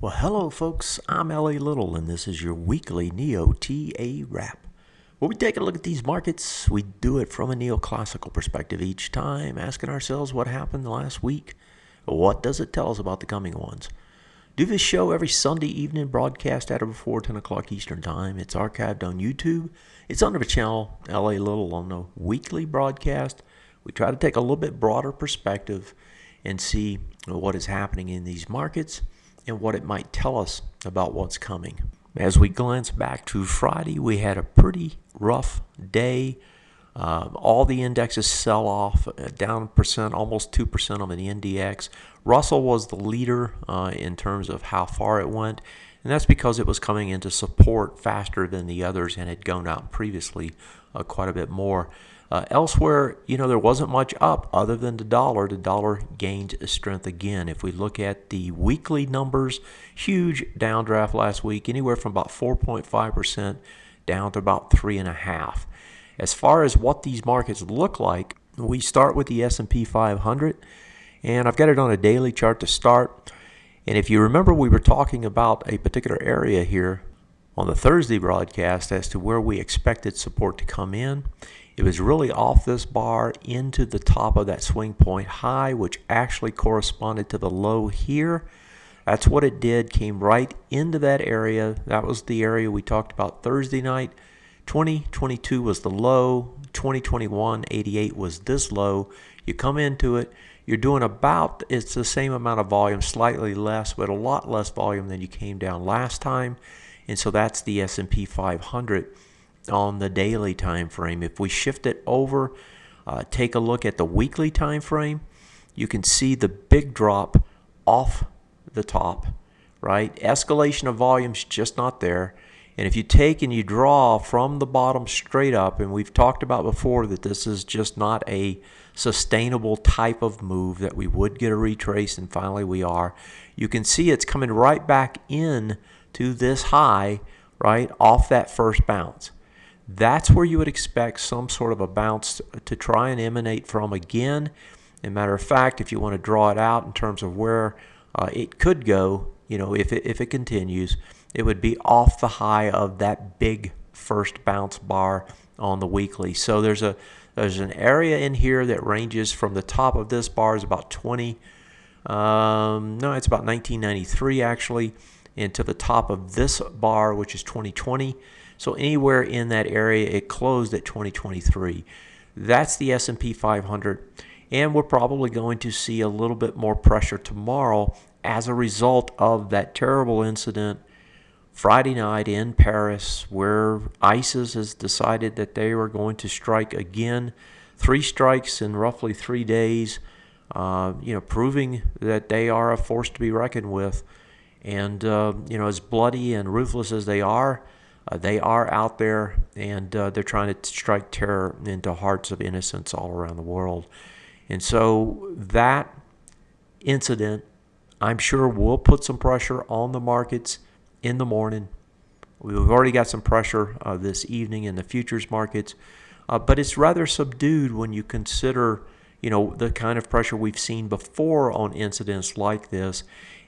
Well, hello, folks. I'm L.A. Little, and this is your weekly NeoTA Wrap. When we take a look at these markets, we do it from a neoclassical perspective each time, asking ourselves what happened last week. What does it tell us about the coming ones? Do this show every Sunday evening, broadcast at or before 10 o'clock Eastern Time. It's archived on YouTube. It's under the channel L.A. Little on the weekly broadcast. We try to take a little bit broader perspective and see what is happening in these markets and what it might tell us about what's coming. As we glance back to Friday, we had a pretty rough day. All the indexes sell off, down percent, almost 2% on the NDX. Russell was the leader in terms of how far it went, and that's because it was coming into support faster than the others and had gone out previously quite a bit more. Elsewhere, there wasn't much up other than the dollar. The dollar gained strength again. If we look at the weekly numbers, huge downdraft last week, anywhere from about 4.5% down to about 3.5%. As far as what these markets look like, we start with the SP 500, and I've got it on a daily chart to start. And if you remember, we were talking about a particular area here on the Thursday broadcast as to where we expected support to come in. It was really off this bar into the top of that swing point high, which actually corresponded to the low here. That's what it did, came right into that area. That was the area we talked about Thursday night. 2022 was the low, 2021 88 was this low. You come into it, you're doing about, it's the same amount of volume, slightly less, but a lot less volume than you came down last time. And so that's the S&P 500 on the daily time frame. If we shift it over, take a look at the weekly time frame, you can see the big drop off the top, right? Escalation of volume's just not there. And if you take and you draw from the bottom straight up, and we've talked about before that this is just not a sustainable type of move, that we would get a retrace, and finally we are. You can see it's coming right back in to this high, right, off that first bounce. That's where you would expect some sort of a bounce to try and emanate from again. As a matter of fact, if you want to draw it out in terms of where it could go, if it continues, it would be off the high of that big first bounce bar on the weekly. So there's an area in here that ranges from the top of this bar is about it's about 1993 actually, and to the top of this bar, which is 2020. So anywhere in that area, it closed at 2023. That's the S&P 500, and we're probably going to see a little bit more pressure tomorrow as a result of that terrible incident Friday night in Paris, where ISIS has decided that they were going to strike again. 3 strikes in roughly 3 days, proving that they are a force to be reckoned with. And, as bloody and ruthless as they are out there, and they're trying to strike terror into hearts of innocents all around the world. And so that incident, I'm sure, will put some pressure on the markets in the morning. We've already got some pressure this evening in the futures markets, but it's rather subdued when you consider, the kind of pressure we've seen before on incidents like this.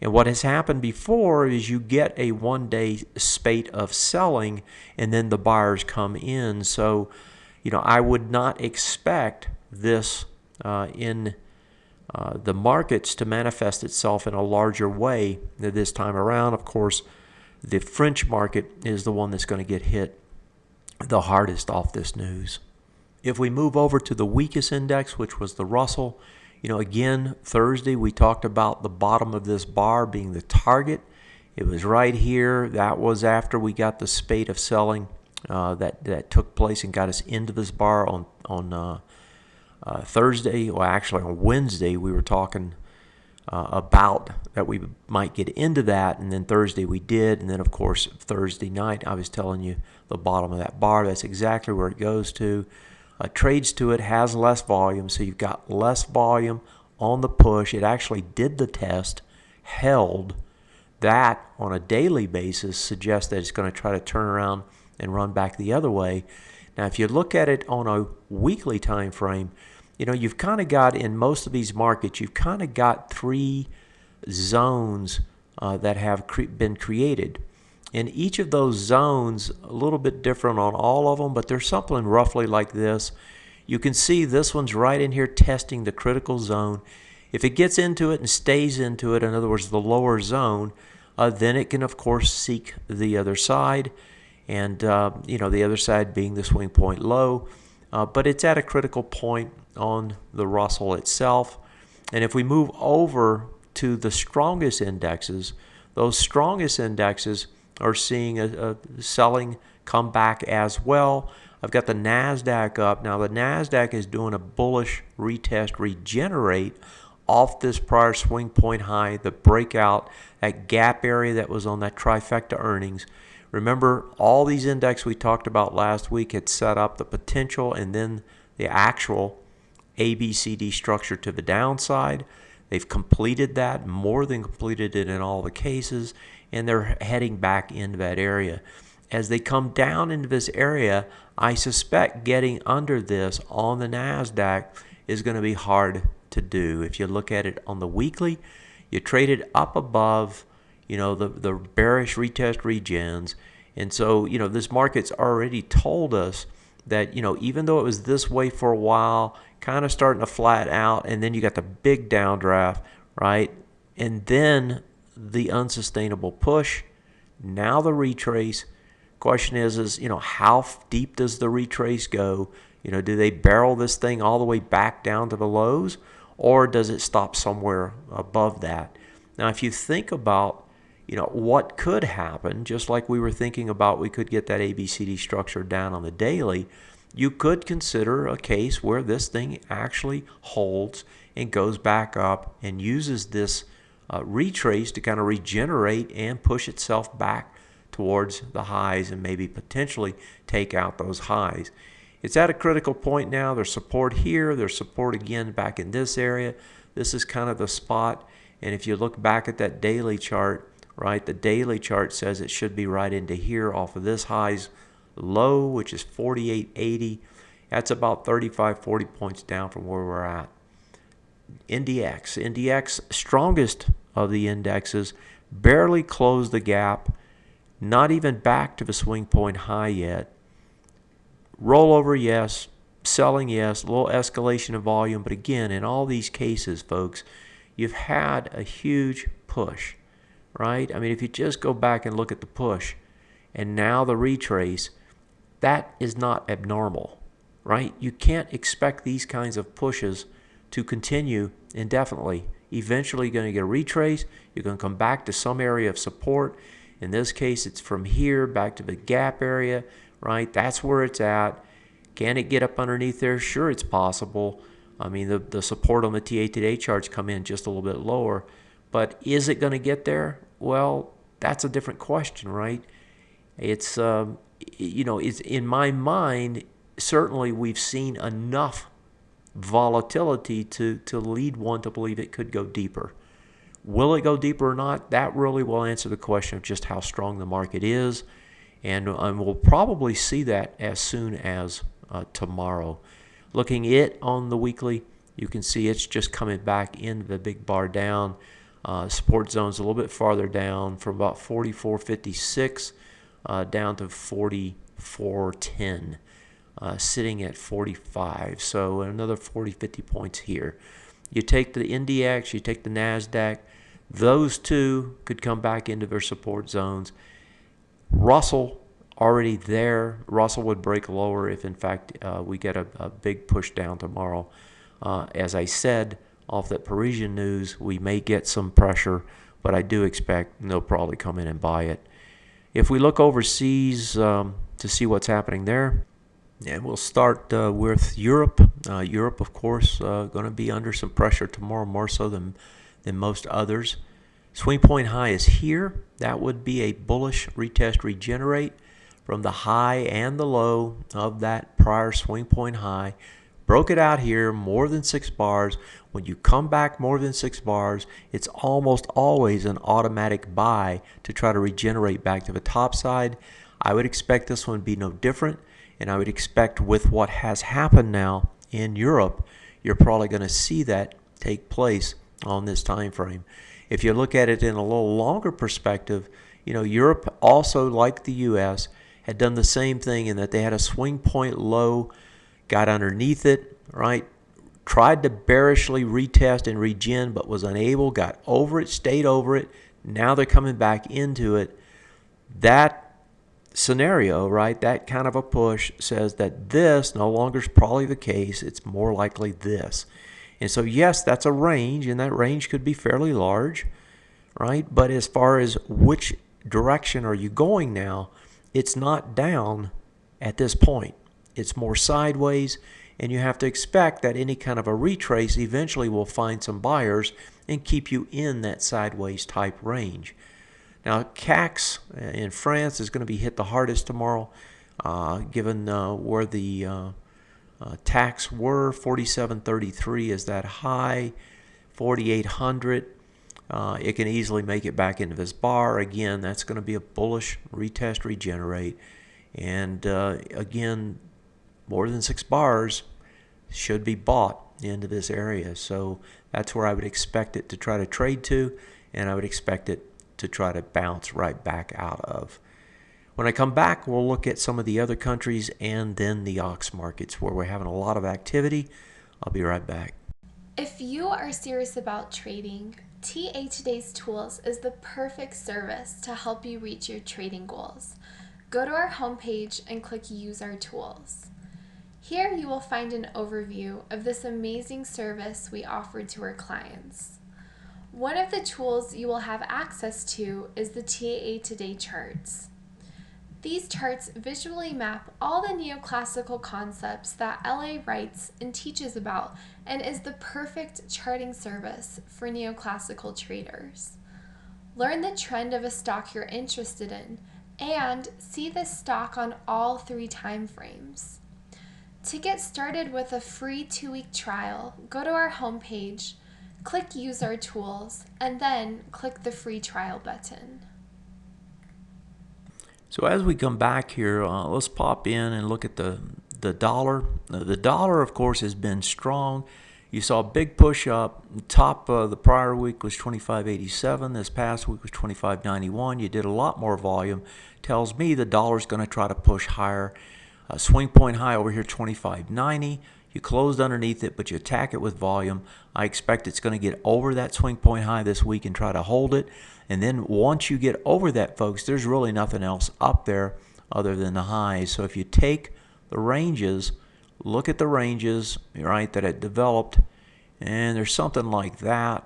And what has happened before is you get a one-day spate of selling, and then the buyers come in. So, I would not expect this in the markets to manifest itself in a larger way this time around. Of course, the French market is the one that's going to get hit the hardest off this news. If we move over to the weakest index, which was the Russell, again, Thursday we talked about the bottom of this bar being the target. It was right here. That was after we got the spate of selling that took place and got us into this bar on Thursday. Well, actually on Wednesday we were talking about that we might get into that, and then Thursday we did, and then of course Thursday night I was telling you the bottom of that bar, that's exactly where it goes to. Trades to it, has less volume, so you've got less volume on the push. It actually did the test, held. That on a daily basis suggests that it's going to try to turn around and run back the other way. Now if you look at it on a weekly time frame, you've kind of got, in most of these markets, you've kind of got 3 zones that have been created. And each of those zones, a little bit different on all of them, but there's something roughly like this. You can see this one's right in here testing the critical zone. If it gets into it and stays into it, in other words, the lower zone, then it can, of course, seek the other side, and the other side being the swing point low. But it's at a critical point on the Russell itself. And if we move over to the strongest indexes, those strongest indexes are seeing a selling come back as well. I've got the Nasdaq up. Now the Nasdaq is doing a bullish retest, regenerate off this prior swing point high, the breakout, that gap area that was on that trifecta earnings. Remember, all these index we talked about last week had set up the potential and then the actual ABCD structure to the downside. They've completed that, more than completed it in all the cases, and they're heading back into that area. As they come down into this area, I suspect getting under this on the Nasdaq is going to be hard to do. If you look at it on the weekly, you traded up above, the bearish retest regens, and so this market's already told us that even though it was this way for a while, kind of starting to flat out, and then you got the big downdraft, right? And then the unsustainable push, now the retrace. Question is how deep does the retrace go? Do they barrel this thing all the way back down to the lows, or does it stop somewhere above that? Now, if you think about what could happen, just like we were thinking about we could get that ABCD structure down on the daily, you could consider a case where this thing actually holds and goes back up and uses this retrace to kind of regenerate and push itself back towards the highs and maybe potentially take out those highs. It's at a critical point now. There's support here. There's support again back in this area. This is kind of the spot. And if you look back at that daily chart, right, the daily chart says it should be right into here off of this highs low, which is 48.80. That's about 35, 40 points down from where we're at. NDX, strongest of the indexes, barely closed the gap, not even back to the swing point high yet. Rollover, yes. Selling, yes. A little escalation in volume. But again, in all these cases, folks, you've had a huge push, right? I mean, if you just go back and look at the push and now the retrace, that is not abnormal, right? You can't expect these kinds of pushes to continue indefinitely. Eventually you're going to get a retrace. You're going to come back to some area of support. In this case, it's from here back to the gap area, right? That's where it's at. Can it get up underneath there? Sure, it's possible. I mean, the support on the TA today charts come in just a little bit lower. But is it going to get there? Well, that's a different question, right? It's, it's in my mind, certainly we've seen enough volatility to lead one to believe it could go deeper. Will it go deeper or not? That really will answer the question of just how strong the market is. And we'll probably see that as soon as tomorrow. Looking it on the weekly, you can see it's just coming back into the big bar down. Support zone's a little bit farther down from about 44.56 down to 44.10, sitting at 45. So another 40, 50 points here. You take the NDX, you take the Nasdaq, those two could come back into their support zones. Russell already there. Russell would break lower if, in fact, we get a big push down tomorrow. As I said, off that Parisian news, we may get some pressure, but I do expect they'll probably come in and buy it. If we look overseas to see what's happening there, and we'll start with Europe. Europe, of course, going to be under some pressure tomorrow, more so than most others. Swing point high is here. That would be a bullish retest regenerate from the high and the low of that prior swing point high. Broke it out here, more than 6 bars. When you come back more than 6 bars, it's almost always an automatic buy to try to regenerate back to the top side. I would expect this one to be no different, and I would expect with what has happened now in Europe, you're probably going to see that take place on this time frame. If you look at it in a little longer perspective, Europe also, like the U.S., had done the same thing in that they had a swing point low, got underneath it, right? Tried to bearishly retest and regen, but was unable, got over it, stayed over it. Now they're coming back into it. That scenario, right, that kind of a push says that this no longer is probably the case. It's more likely this. And so, yes, that's a range, and that range could be fairly large, right? But as far as which direction are you going now, it's not down at this point. It's more sideways, and you have to expect that any kind of a retrace eventually will find some buyers and keep you in that sideways type range. Now, CACs in France is going to be hit the hardest tomorrow, given where the tax were. 47.33 is that high. 4,800. It can easily make it back into this bar. Again, that's going to be a bullish retest, regenerate. And again, more than 6 bars should be bought into this area. So that's where I would expect it to try to trade to, and I would expect it to try to bounce right back out of. When I come back, we'll look at some of the other countries and then the OX markets where we're having a lot of activity. I'll be right back. If you are serious about trading, TA Today's Tools is the perfect service to help you reach your trading goals. Go to our homepage and click Use Our Tools. Here you will find an overview of this amazing service we offer to our clients. One of the tools you will have access to is the TA Today charts. These charts visually map all the neoclassical concepts that LA writes and teaches about, and is the perfect charting service for neoclassical traders. Learn the trend of a stock you're interested in and see this stock on all 3 time frames. To get started with a free 2-week trial, go to our homepage, click Use Our Tools, and then click the free trial button. So as we come back here, let's pop in and look at the dollar. The dollar, of course, has been strong. You saw a big push up. Top of the prior week was 25.87. This past week was 25.91. You did a lot more volume. Tells me the dollar's going to try to push higher. Swing point high over here, 25.90. You closed underneath it, but you attack it with volume. I expect it's going to get over that swing point high this week and try to hold it. And then once you get over that, folks, there's really nothing else up there other than the highs. So if you take the ranges, look at the ranges, right, that it developed, and there's something like that.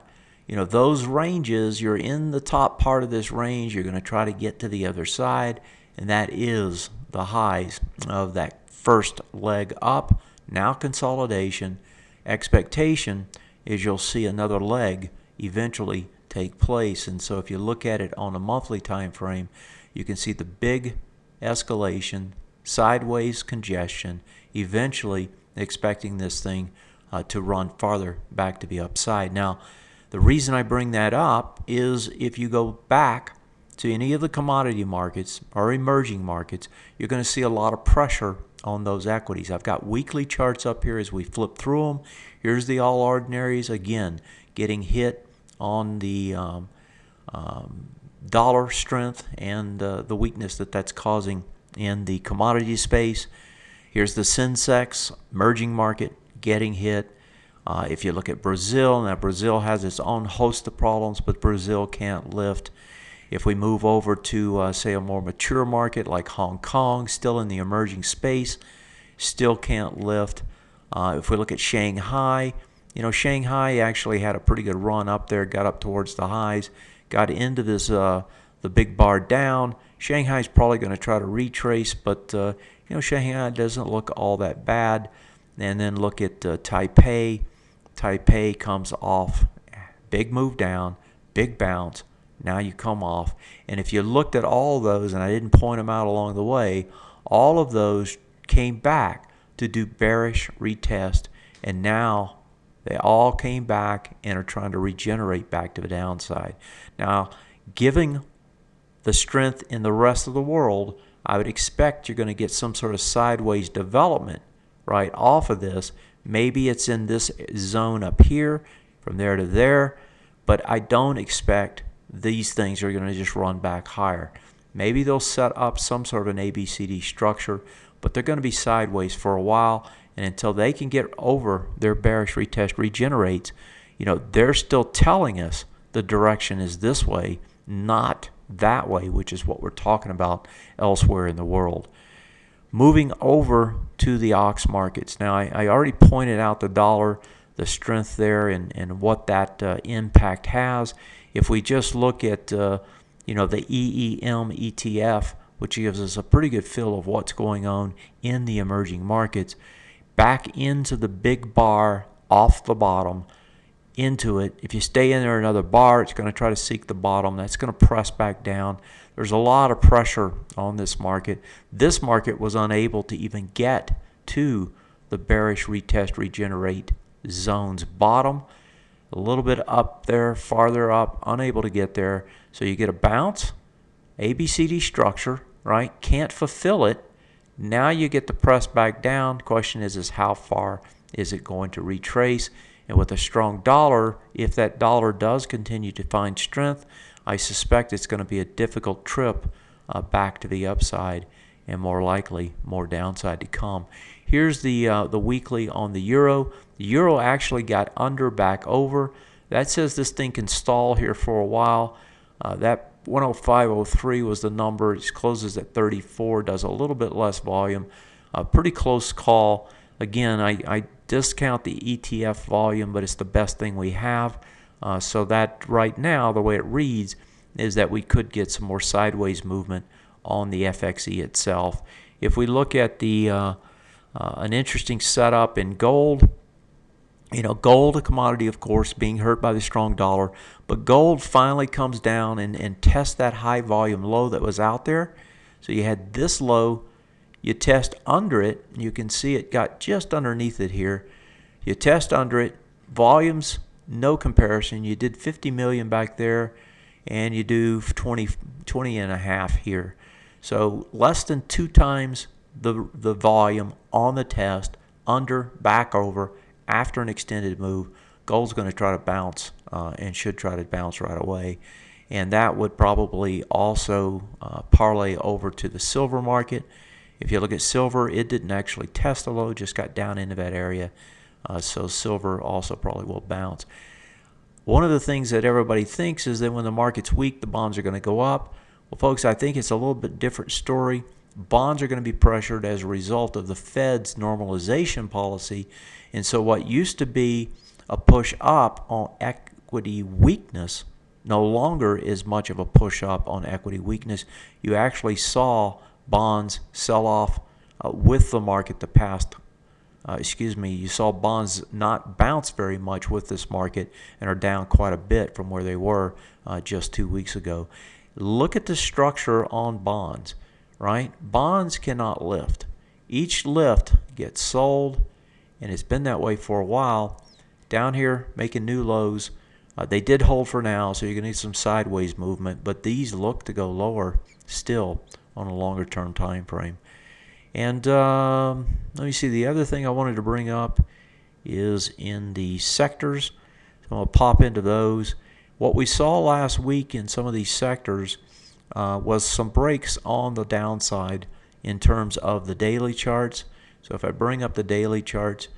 Those ranges, you're in the top part of this range. You're going to try to get to the other side, and that is the highs of that first leg up. Now consolidation. Expectation is you'll see another leg eventually take place. And so if you look at it on a monthly time frame, you can see the big escalation, sideways congestion, eventually expecting this thing to run farther back to the upside. Now, the reason I bring that up is if you go back to any of the commodity markets or emerging markets, you're going to see a lot of pressure on those equities. I've got weekly charts up here as we flip through them. Here's the all ordinaries, again, getting hit on the dollar strength and the weakness that's causing in the commodity space. Here's the Sensex emerging market getting hit. If you look at Brazil, now Brazil has its own host of problems, but Brazil can't lift. If we move over to, say, a more mature market like Hong Kong, still in the emerging space, still can't lift. If we look at Shanghai, Shanghai actually had a pretty good run up there, got up towards the highs, got into this the big bar down. Shanghai's probably going to try to retrace, but Shanghai doesn't look all that bad. And then look at Taipei. Taipei comes off, big move down, big bounce. Now you come off. And if you looked at all those, and I didn't point them out along the way, all of those came back to do bearish retest. And now they all came back and are trying to regenerate back to the downside. Now, given the strength in the rest of the world, I would expect you're going to get some sort of sideways development right off of this. Maybe it's in this zone up here, from there to there. but I don't expect these things are going to just run back higher. Maybe they'll set up some sort of an ABCD structure, but they're going to be sideways for a while, and until they can get over their bearish retest regenerates, they're still telling us the direction is this way, not that way, which is what we're talking about elsewhere in the world. Moving over to the OX markets. Now, I already pointed out the dollar, the strength there, and what that impact has. If we just look at the EEM ETF, which gives us a pretty good feel of what's going on in the emerging markets, back into the big bar off the bottom, into it. If you stay in there another bar, it's going to try to seek the bottom. That's going to press back down. There's a lot of pressure on this market. This market was unable to even get to the bearish retest regenerate zone's bottom. A little bit up there, farther up, unable to get there. So you get a bounce, ABCD structure, right? Can't fulfill it. Now you get to press back down. Question is how far is it going to retrace? And with a strong dollar, if that dollar does continue to find strength, I suspect it's going to be a difficult trip back to the upside, and more likely more downside to come. Here's the weekly on the euro. The euro actually got under back over. That says this thing can stall here for a while. That 105.03 was the number. It closes at 34, does a little bit less volume. A pretty close call. Again, I discount the ETF volume, but it's the best thing we have. So that right now, the way it reads is that we could get some more sideways movement on the FXE itself. If we look at the an interesting setup in gold, gold, a commodity, of course, being hurt by the strong dollar, but gold finally comes down and tests that high volume low that was out there. So you had this low. You test under it, you can see it got just underneath it here. You test under it, volumes, no comparison. You did 50 million back there, and you do 20 and a half here. So less than 2 times the volume on the test, under, back over, after an extended move. Gold's going to try to bounce and should try to bounce right away. And that would probably also parlay over to the silver market. If you look at silver, it didn't actually test the low, just got down into that area. So silver also probably will bounce. One of the things that everybody thinks is that when the market's weak, the bonds are going to go up. Well, folks, I think it's a little bit different story. Bonds are going to be pressured as a result of the Fed's normalization policy. And so what used to be a push up on equity weakness no longer is much of a push up on equity weakness. You actually saw bonds sell off with the market the past, you saw bonds not bounce very much with this market and are down quite a bit from where they were just 2 weeks ago. Look at the structure on bonds, right? Bonds cannot lift. Each lift gets sold, and it's been that way for a while. Down here, making new lows. They did hold for now, so you're going to need some sideways movement, but these look to go lower still on a longer term time frame. And let me see, the other thing I wanted to bring up is in the sectors. So I'm going to pop into those. What we saw last week in some of these sectors was some breaks on the downside in terms of the daily charts. So if I bring up the daily charts,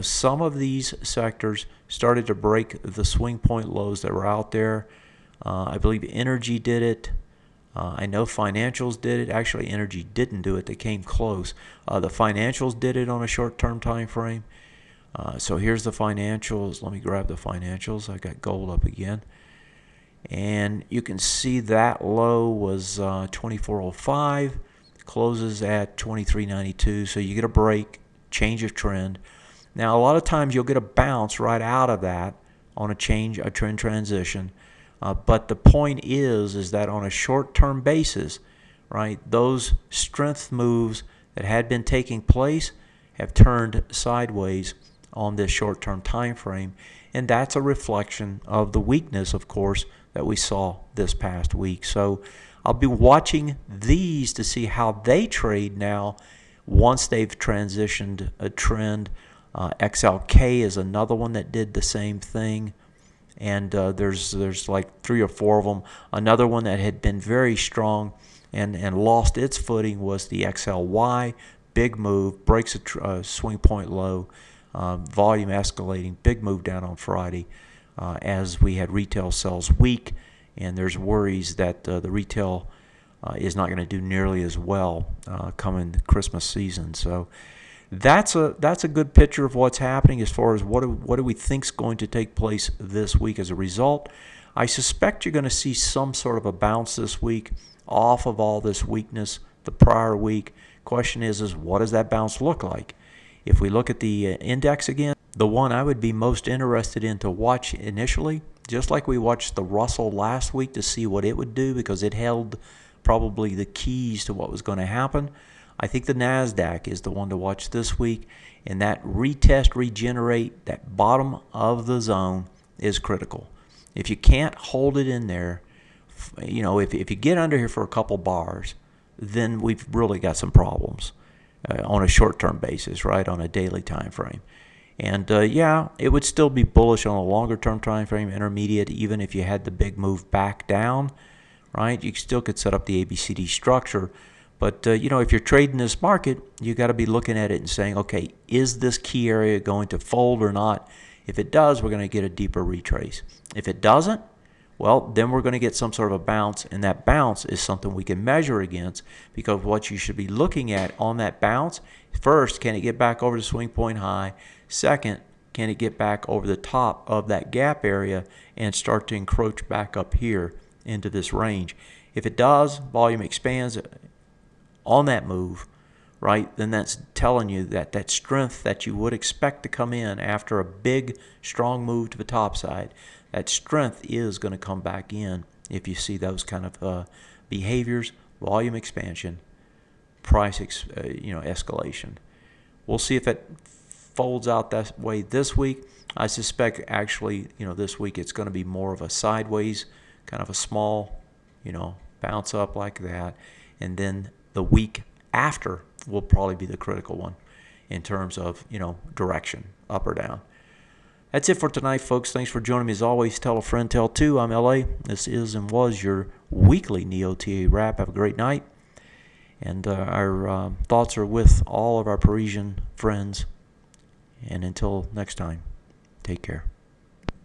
some of these sectors started to break the swing point lows that were out there. I believe energy did it. I know financials did it. Actually, energy didn't do it. They came close. The financials did it on a short-term time frame. So here's the financials. Let me grab the financials. I got gold up again. And you can see that low was 24.05. Closes at 23.92. So you get a break, change of trend. Now, a lot of times you'll get a bounce right out of that on a trend transition. But the point is that on a short-term basis, right, those strength moves that had been taking place have turned sideways on this short-term time frame, and that's a reflection of the weakness, of course, that we saw this past week. So I'll be watching these to see how they trade now once they've transitioned a trend. XLK is another one that did the same thing. and there's like 3 or 4 of them. Another one that had been very strong and lost its footing was the XLY. Big move, breaks a swing point low, volume escalating, big move down on Friday as we had retail sales weak, and there's worries that the retail is not going to do nearly as well coming Christmas season. So that's a good picture of what's happening as far as what do we think is going to take place this week as a result. I suspect you're going to see some sort of a bounce this week off of all this weakness the prior week. Question is what does that bounce look like? If we look at the index again, the one I would be most interested in to watch initially, just like we watched the Russell last week to see what it would do because it held probably the keys to what was going to happen. I think the Nasdaq is the one to watch this week, and that retest, regenerate, that bottom of the zone is critical. If you can't hold it in there, if you get under here for a couple bars, then we've really got some problems on a short-term basis, right, on a daily time frame. And it would still be bullish on a longer-term time frame, intermediate, even if you had the big move back down, right? You still could set up the ABCD structure. But, if you're trading this market, you got to be looking at it and saying, okay, is this key area going to fold or not? If it does, we're going to get a deeper retrace. If it doesn't, well, then we're going to get some sort of a bounce, and that bounce is something we can measure against, because what you should be looking at on that bounce, first, can it get back over the swing point high? Second, can it get back over the top of that gap area and start to encroach back up here into this range? If it does, volume expands on that move, right, then that's telling you that that strength that you would expect to come in after a big, strong move to the top side, that strength is going to come back in if you see those kind of behaviors, volume expansion, price escalation. We'll see if it folds out that way this week. I suspect actually, this week it's going to be more of a sideways, kind of a small, bounce up like that. And then the week after will probably be the critical one in terms of, direction, up or down. That's it for tonight, folks. Thanks for joining me as always. Tell a friend, tell two. I'm LA. This is and was your weekly NeoTA Wrap. Have a great night. And our thoughts are with all of our Parisian friends. And until next time, take care.